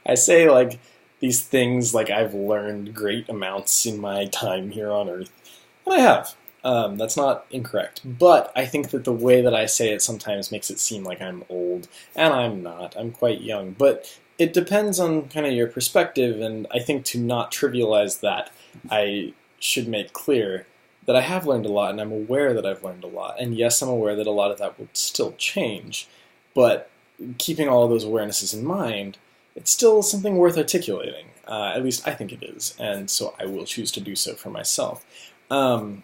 I say like these things like I've learned great amounts in my time here on Earth, and I have. That's not incorrect, but I think that the way that I say it sometimes makes it seem like I'm old, and I'm not. I'm quite young, but it depends on kind of your perspective, and I think to not trivialize that, I should make clear that I have learned a lot, and I'm aware that I've learned a lot, and yes, I'm aware that a lot of that will still change, but keeping all of those awarenesses in mind, it's still something worth articulating. At least I think it is, and so I will choose to do so for myself. Um,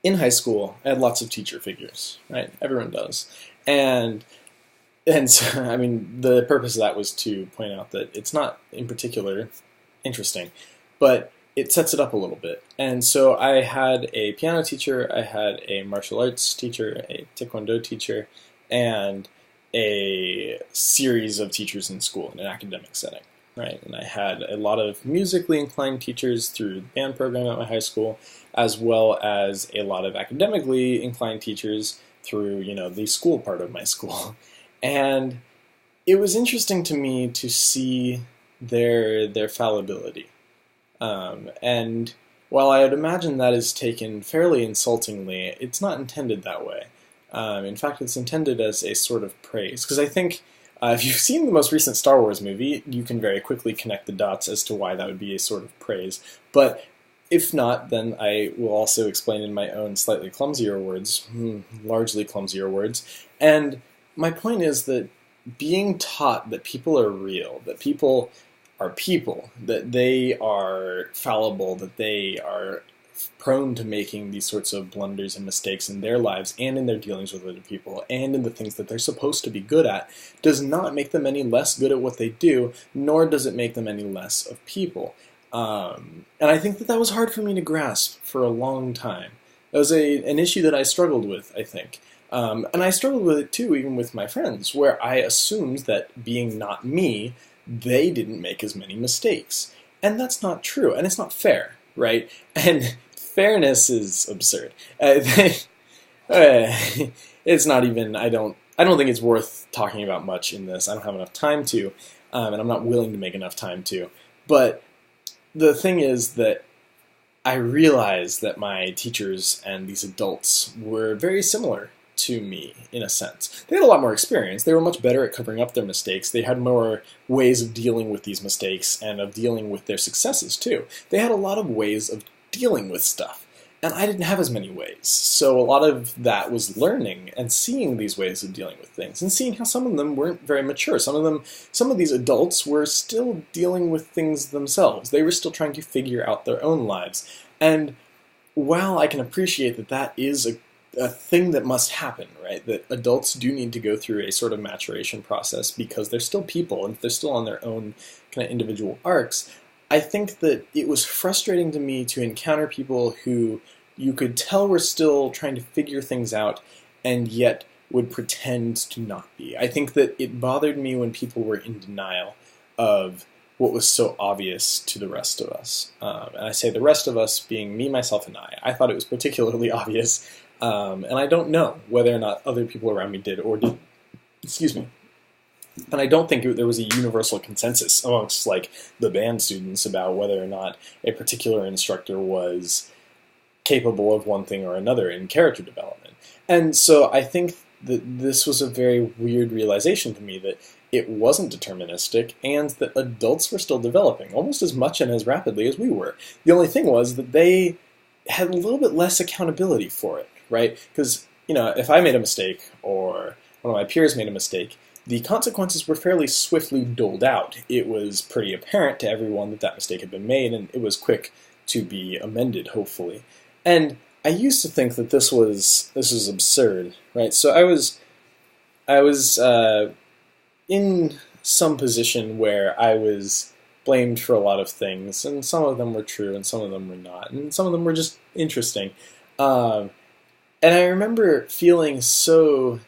in high school, I had lots of teacher figures, right? Everyone does. And and so, I mean, the purpose of that was to point out that it's not in particular interesting, but it sets it up a little bit. And so I had a piano teacher, I had a martial arts teacher, a taekwondo teacher, and a series of teachers in school in an academic setting, right? And I had a lot of musically inclined teachers through the band program at my high school, as well as a lot of academically inclined teachers through, the school part of my school. And it was interesting to me to see their fallibility. And while I would imagine that is taken fairly insultingly, it's not intended that way. In fact, it's intended as a sort of praise. Because I think if you've seen the most recent Star Wars movie, you can very quickly connect the dots as to why that would be a sort of praise. But if not, then I will also explain in my own slightly clumsier words, largely clumsier words. And my point is that being taught that people are real, that people are people, that they are fallible, that they are prone to making these sorts of blunders and mistakes in their lives and in their dealings with other people and in the things that they're supposed to be good at, does not make them any less good at what they do, nor does it make them any less of people. And I think that was hard for me to grasp for a long time. That was an issue that I struggled with, I think. And I struggled with it too, even with my friends, where I assumed that being not me, they didn't make as many mistakes. And that's not true, and it's not fair, right? And fairness is absurd. It's not even, I don't think it's worth talking about much in this. I don't have enough time to, and I'm not willing to make enough time to. But the thing is that I realized that my teachers and these adults were very similar to me, in a sense. They had a lot more experience. They were much better at covering up their mistakes. They had more ways of dealing with these mistakes and of dealing with their successes, too. They had a lot of ways of dealing with stuff. And I didn't have as many ways. So a lot of that was learning and seeing these ways of dealing with things and seeing how some of them weren't very mature. Some of these adults were still dealing with things themselves. They were still trying to figure out their own lives. And while I can appreciate that that is a thing that must happen, right? That adults do need to go through a sort of maturation process because they're still people and they're still on their own kind of individual arcs. I think that it was frustrating to me to encounter people who you could tell were still trying to figure things out and yet would pretend to not be. I think that it bothered me when people were in denial of what was so obvious to the rest of us. And I say the rest of us being me, myself, and I. I thought it was particularly obvious. And I don't know whether or not other people around me did or didn't. Excuse me. And I don't think there was a universal consensus amongst like the band students about whether or not a particular instructor was capable of one thing or another in character development. And so I think that this was a very weird realization to me that it wasn't deterministic and that adults were still developing almost as much and as rapidly as we were. The only thing was that they had a little bit less accountability for it, right? Because, if I made a mistake or one of my peers made a mistake, the consequences were fairly swiftly doled out. It was pretty apparent to everyone that that mistake had been made, and it was quick to be amended, hopefully. And I used to think that this was absurd, right? So I was in some position where I was blamed for a lot of things, and some of them were true, and some of them were not, and some of them were just interesting. And I remember feeling so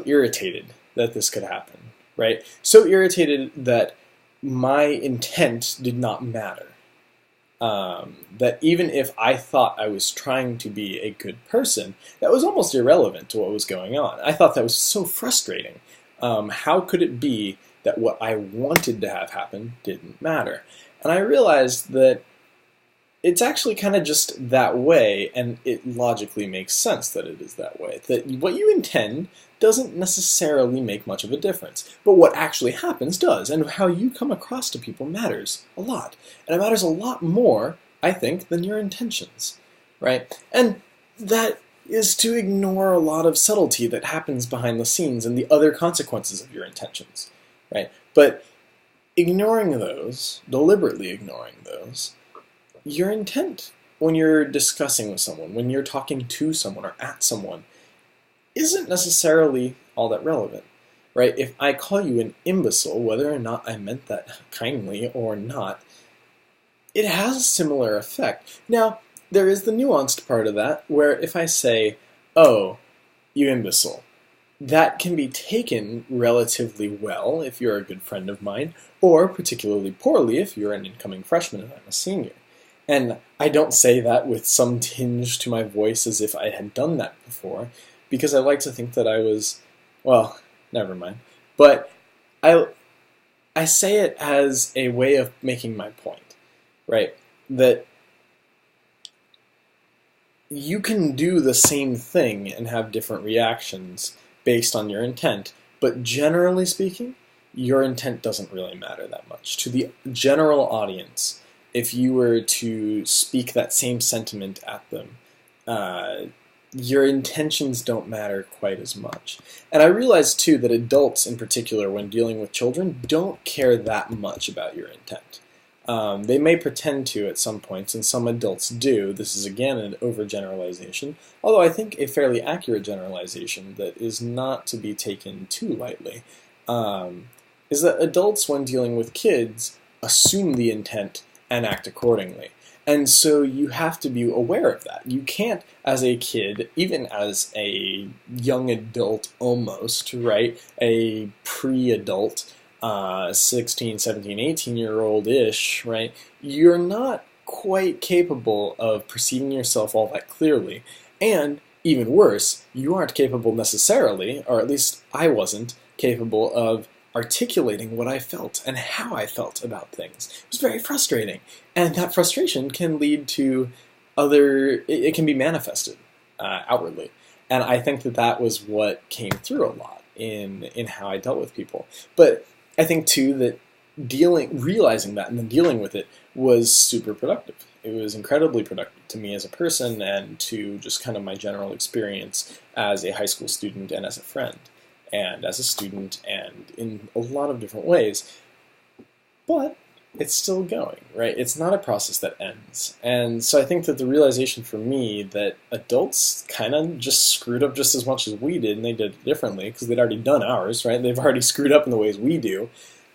irritated that this could happen, right? So irritated that my intent did not matter. That even if I thought I was trying to be a good person, that was almost irrelevant to what was going on. I thought that was so frustrating. How could it be that what I wanted to have happen didn't matter. And I realized that it's actually kind of just that way, and it logically makes sense that it is that way. That what you intend doesn't necessarily make much of a difference, but what actually happens does, and how you come across to people matters a lot. And it matters a lot more, I think, than your intentions, right? And that is to ignore a lot of subtlety that happens behind the scenes and the other consequences of your intentions, right? But ignoring those, deliberately ignoring those, your intent when you're discussing with someone, when you're talking to someone or at someone, isn't necessarily all that relevant, right? If I call you an imbecile, whether or not I meant that kindly or not, it has a similar effect. Now, there is the nuanced part of that, where if I say, oh, you imbecile, that can be taken relatively well if you're a good friend of mine, or particularly poorly if you're an incoming freshman and I'm a senior. And I don't say that with some tinge to my voice as if I had done that before, because I like to think that I was, well, never mind. But I say it as a way of making my point, right? That you can do the same thing and have different reactions based on your intent, but generally speaking, your intent doesn't really matter that much. To the general audience, if you were to speak that same sentiment at them, your intentions don't matter quite as much. And I realize, too, that adults in particular, when dealing with children, don't care that much about your intent. They may pretend to at some points, and some adults do. This is, again, an overgeneralization, although I think a fairly accurate generalization that is not to be taken too lightly, is that adults, when dealing with kids, assume the intent and act accordingly. And so you have to be aware of that. You can't, as a kid, even as a young adult almost, right, a pre-adult, 16, 17, 18-year-old-ish, right, you're not quite capable of perceiving yourself all that clearly. And, even worse, you aren't capable necessarily, or at least I wasn't, capable of articulating what I felt and how I felt about things. It was very frustrating. And that frustration can lead to it can be manifested outwardly. And I think that that was what came through a lot in how I dealt with people. But I think, too, that realizing that and then dealing with it was super productive. It was incredibly productive to me as a person and to just kind of my general experience as a high school student and as a friend, and as a student, and in a lot of different ways. But it's still going, right? It's not a process that ends. And so I think that the realization for me that adults kind of just screwed up just as much as we did, and they did it differently because they'd already done ours, right? They've already screwed up in the ways we do.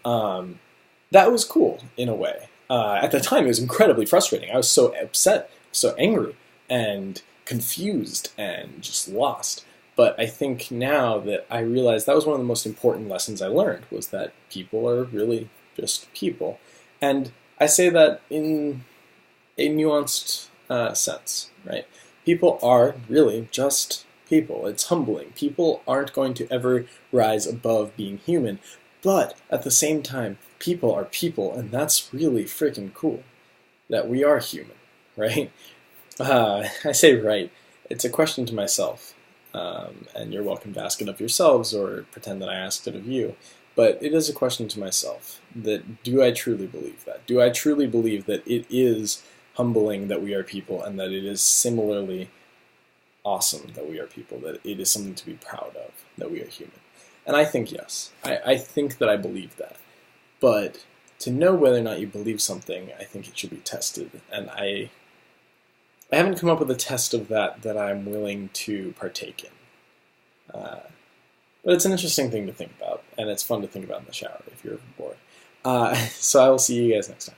That was cool, in a way. At the time, it was incredibly frustrating. I was so upset, so angry, and confused, and just lost. But I think now that I realize that was one of the most important lessons I learned, was that people are really just people. And I say that in a nuanced sense, right? People are really just people. It's humbling. People aren't going to ever rise above being human. But at the same time, people are people, and that's really freaking cool, that we are human, right? I say right. It's a question to myself. And you're welcome to ask it of yourselves or pretend that I asked it of you. But it is a question to myself, that do I truly believe that? Do I truly believe that it is humbling that we are people, and that it is similarly awesome that we are people, that it is something to be proud of, that we are human? And I think yes. I think that I believe that. But to know whether or not you believe something, I think it should be tested. And I haven't come up with a test of that I'm willing to partake in. But it's an interesting thing to think about, and it's fun to think about in the shower if you're bored. So I will see you guys next time.